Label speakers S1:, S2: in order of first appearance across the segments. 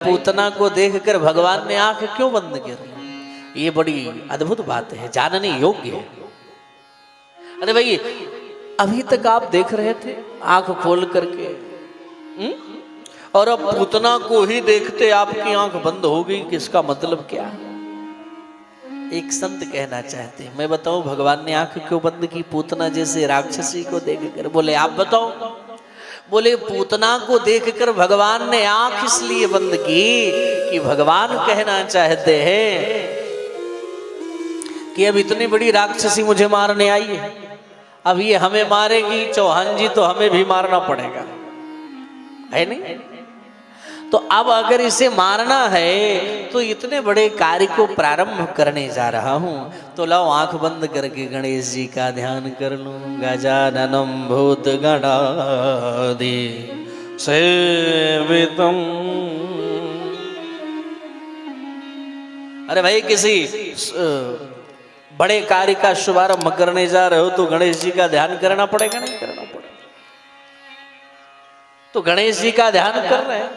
S1: पूतना को देखकर भगवान ने आंख क्यों बंद की? ये बड़ी अद्भुत बात है, जानने योग्य है। अरे भाई, अभी तक आप देख रहे थे आंख खोल करके, और अब पूतना को ही देखते आपकी आंख बंद हो गई, किसका मतलब क्या? एक संत कहना चाहते हैं, मैं बताऊं भगवान ने आंख क्यों बंद की पूतना जैसे राक्षसी को देखकर? बोले आप बताओ। बोले पूतना को देखकर भगवान ने आंख इसलिए बंद की कि भगवान कहना चाहते हैं कि अब इतनी बड़ी राक्षसी मुझे मारने आई है, अब ये हमें मारेगी चौहान जी तो हमें भी मारना पड़ेगा, है नहीं? तो अब अगर इसे मारना है तो इतने बड़े कार्य को प्रारंभ करने जा रहा हूं, तो लो आंख बंद करके गणेश जी का ध्यान कर लूं। गजाननं भूत गणादि सेवितम्। अरे भाई, किसी बड़े कार्य का शुभारंभ करने जा रहे हो तो गणेश जी का ध्यान करना पड़ेगा, नहीं करना पड़ेगा? तो गणेश जी का ध्यान कर रहे हैं।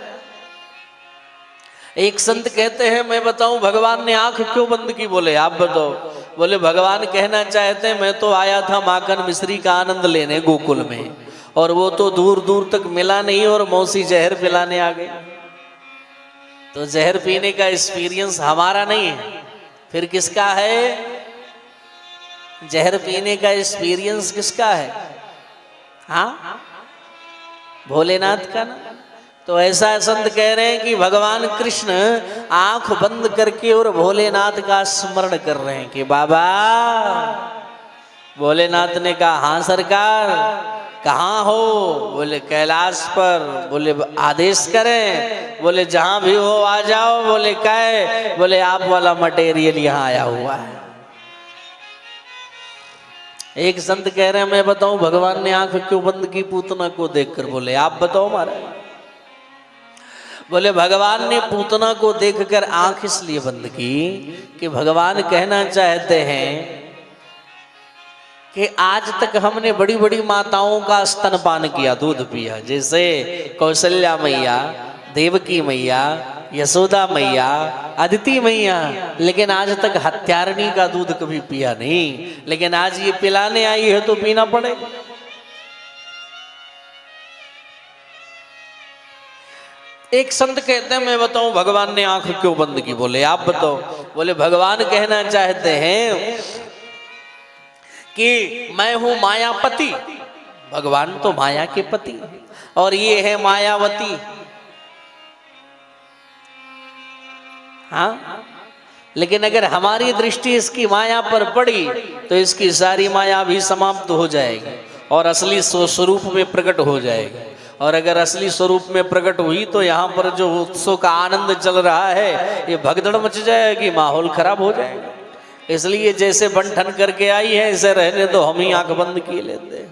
S1: एक संत कहते हैं, मैं बताऊं भगवान ने आंख क्यों बंद की? बोले आप बताओ। बोले भगवान कहना चाहते हैं, मैं तो आया था माखन मिश्री का आनंद लेने गोकुल में, और वो तो दूर दूर तक मिला नहीं, और मौसी जहर पिलाने आ गई। तो जहर पीने का एक्सपीरियंस हमारा नहीं है, फिर किसका है? जहर पीने का एक्सपीरियंस किसका है? हाँ, भोलेनाथ का ना। तो ऐसा संत कह रहे हैं कि भगवान कृष्ण आंख बंद करके और भोलेनाथ का स्मरण कर रहे हैं कि बाबा। भोलेनाथ ने कहा हाँ सरकार, कहाँ हो? बोले कैलाश पर। बोले आदेश करें? बोले जहां भी हो आ जाओ। बोले क्या? बोले आप वाला मटेरियल यहाँ आया हुआ है। एक संत कह रहे हैं, मैं बताऊं भगवान ने आंख क्यों बंद की पूतना को देखकर? बोले आप बताओ महाराज। बोले भगवान ने पूतना को देखकर आंख इसलिए बंद की कि भगवान कहना चाहते हैं कि आज तक हमने बड़ी बड़ी माताओं का स्तनपान किया, दूध पिया, जैसे कौशल्या मैया, देवकी मैया, यशोदा मैया, अदिति मैया, लेकिन आज तक हत्यारनी का दूध कभी पिया नहीं। लेकिन आज ये पिलाने आई है तो पीना पड़ेगा। एक संत कहते हैं, मैं बताऊं भगवान ने आंख क्यों बंद की? बोले आप बताओ। बोले भगवान कहना चाहते हैं कि मैं हूं मायापति। भगवान तो माया के पति, और ये है मायावती। हाँ, लेकिन अगर हमारी दृष्टि इसकी माया पर पड़ी तो इसकी सारी माया भी समाप्त हो जाएगी और असली स्वरूप में प्रकट हो जाएगी। और अगर असली स्वरूप में प्रकट हुई तो यहाँ पर जो उत्सव का आनंद चल रहा है ये भगदड़ मच जाएगी, माहौल खराब हो जाएगा। इसलिए जैसे बंठन करके आई है ऐसे रहने दो, हम ही आंख बंद किए लेते हैं।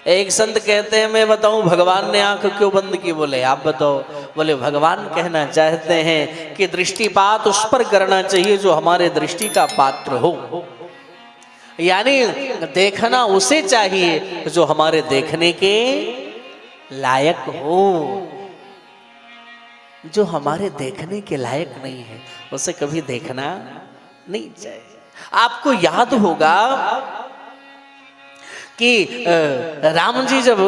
S1: एक संत कहते हैं, मैं बताऊं भगवान ने आंख क्यों बंद की? बोले आप बताओ। बोले भगवान कहना चाहते हैं कि दृष्टिपात उस पर करना चाहिए जो हमारे दृष्टि का पात्र हो, यानी देखना उसे चाहिए जो हमारे देखने के लायक हो। जो हमारे देखने के लायक नहीं है उसे कभी देखना नहीं चाहिए। आपको याद होगा कि राम जी जब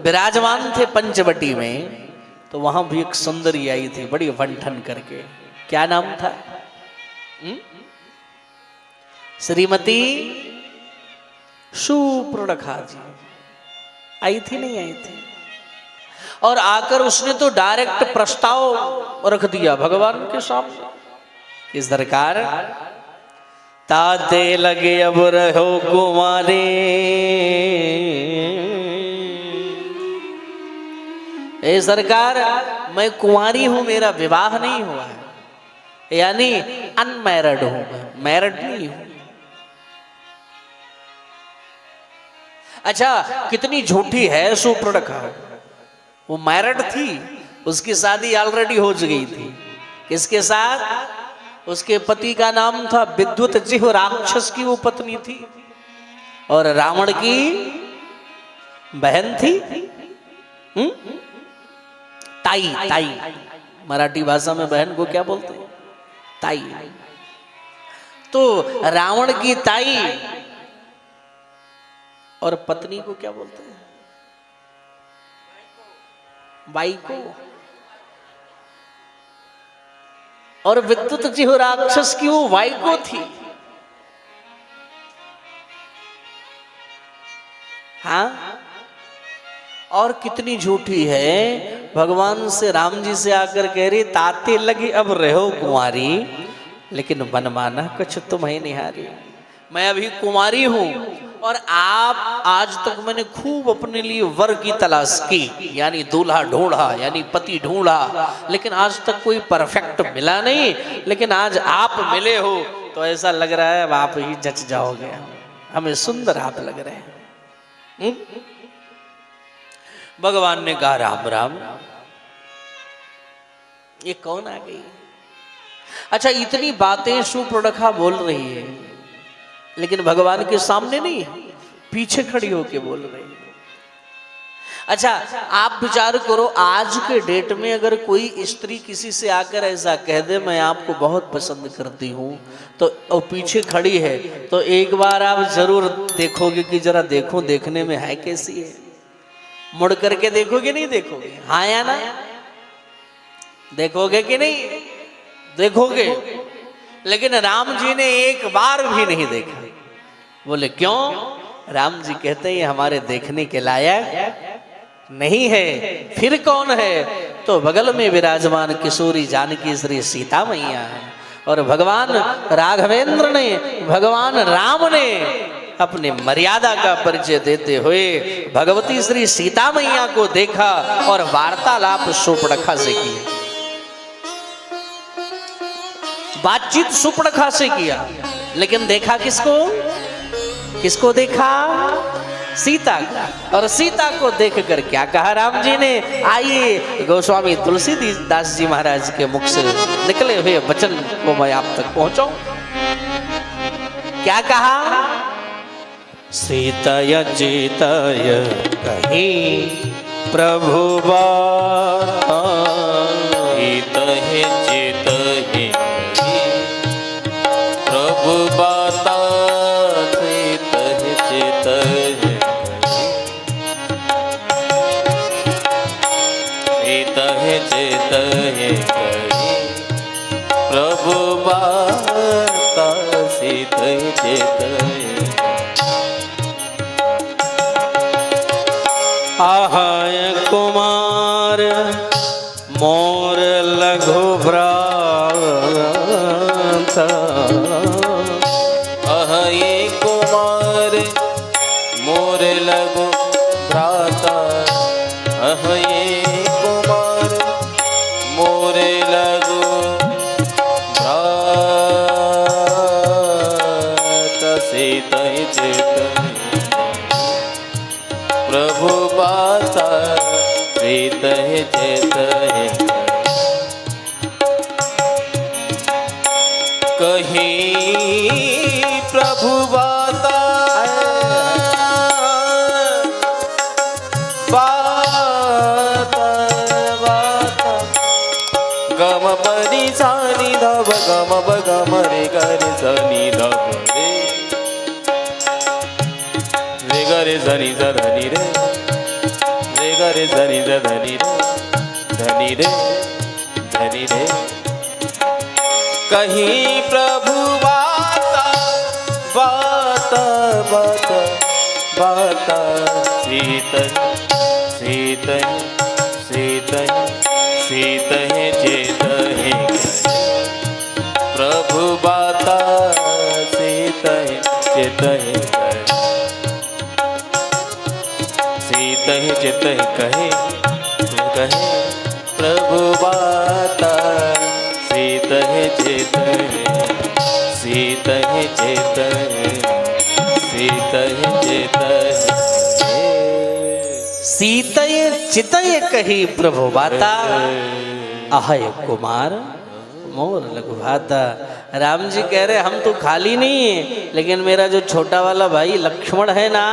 S1: विराजमान थे पंचवटी में, तो वहां भी एक सुंदरी आई थी बड़ी वंठन करके। क्या नाम था? श्रीमती सुपर्णखा जी आई थी, नहीं आई थी? और आकर उसने तो डायरेक्ट प्रस्ताव रख दिया भगवान के सामने कि सरकार ताते लगे अब रहो कुमारी, ए सरकार मैं कुंवारी हूं, मेरा विवाह नहीं हुआ है, यानी अनमैरिड हूं, मैरिड नहीं हूं। अच्छा, कितनी झूठी है सुपर्णखा। वो मैरिड थी, उसकी शादी ऑलरेडी हो गई थी। किसके साथ? उसके पति का नाम था विद्युत जिह्व, राक्षस की वो पत्नी थी, और रावण की बहन थी ताई। ताई मराठी भाषा में बहन को क्या बोलते हैं? ताई। तो रावण की ताई और पत्नी को क्या बोलते हैं? बाई को। और विद्युत जी हो राक्षस की वो वाई को थी। हाँ, और कितनी झूठी है, भगवान से राम जी से आकर कह रही ताते लगी अब रहो कुंवारी, लेकिन बनमाना कुछ तुम्हें निहारी। मैं अभी कुंवारी हूं और आप, आज तक मैंने खूब अपने लिए वर की तलाश की, यानी दूल्हा ढूंढा, यानी पति ढूंढा, लेकिन आज तक कोई परफेक्ट मिला नहीं। लेकिन आज आप मिले हो तो ऐसा लग रहा है अब आप ही जच जाओगे, हमें सुंदर आप लग रहे हैं। भगवान ने कहा राम राम, ये कौन आ गई? अच्छा, इतनी बातें सुपर्णखा बोल रही है, लेकिन भगवान के सामने नहीं, पीछे खड़ी होके बोल रही है। अच्छा, आप विचार करो, आज के डेट में अगर कोई स्त्री किसी से आकर ऐसा कह दे मैं आपको बहुत पसंद करती हूं, तो वो पीछे खड़ी है, तो एक बार आप जरूर देखोगे कि जरा देखो, देखने में है कैसी है। मुड़ करके देखोगे नहीं देखोगे? हाँ या ना? देखोगे कि नहीं? देखोगे। लेकिन राम जी ने एक बार भी नहीं देखा। बोले क्यों? राम जी कहते हैं हमारे देखने के लायक नहीं है। फिर कौन है? तो बगल में विराजमान किशोरी जानकी श्री सीता मैया है। और भगवान राघवेंद्र ने, भगवान राम ने अपने मर्यादा का परिचय देते हुए भगवती श्री सीता मैया को देखा और वार्तालाप सुपर्णखा से किया, बातचीत सुपर्णखा से किया। लेकिन देखा किसको? किसको देखा? सीता का। और सीता को देखकर क्या कहा राम जी ने? आइए गोस्वामी तुलसीदास जी महाराज के मुख से निकले हुए वचन को मैं आप तक पहुंचाऊं। क्या कहा? सीतय चितय कही प्रभु बात,
S2: सीतय चितय प्रभु बात, सीतय चितय सीतय चितय प्रभु बात, सीतय चितय।
S1: आहाय कुमार मोर लघु भ्रात,
S2: अहय कुमार मोर लघु भ्राता, अहय कुमार मोर लघु भ्राता, सीतय चितय प्रभु बाता, सीतय चितय कही प्रभु बाता, बाता बाता गम परि सानि धब गम बगम रे गरे सनि धब रे गरे सनि धनि रे रे गरे सनि धनि रे धनि रे धनि रे। कहीं प्रभु बाता बाता बाता बाता, सीतय सीतय सीतय सीतय चितय प्रभु बाता, सीतय चितय सीतय चितय कहे कहे प्रभु बाता, सीतय चितय सीतय चितय सीतय चितय
S1: सीतय चितय कही प्रभु बाता, अहय कुमार मोर लघु भाता। राम जी कह रहे हम तो खाली नहीं है, लेकिन मेरा जो छोटा वाला भाई लक्ष्मण है ना,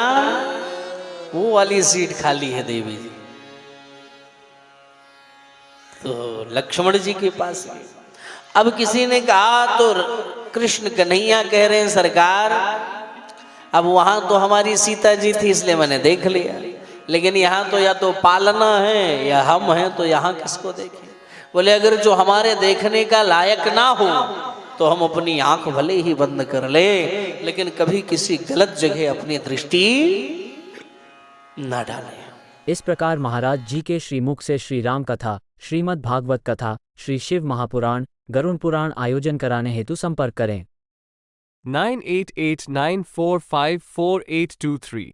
S1: वो वाली सीट खाली है देवी जी। तो लक्ष्मण जी के पास गए। अब किसी ने कहा तो कृष्ण कन्हैया कह रहे हैं सरकार, अब वहां तो हमारी सीता जी थी इसलिए मैंने देख लिया, लेकिन यहाँ तो या तो पालना है या हम हैं, तो यहाँ किसको देखें। बोले अगर जो हमारे देखने का लायक ना हो तो हम अपनी आंख भले ही बंद कर ले, लेकिन कभी किसी गलत जगह अपनी दृष्टि न डालें।
S3: इस प्रकार महाराज जी के श्रीमुख से श्री राम कथा, श्रीमद् भागवत कथा, श्री शिव महापुराण, गरुड़ पुराण आयोजन कराने हेतु संपर्क करें।
S4: 9889454823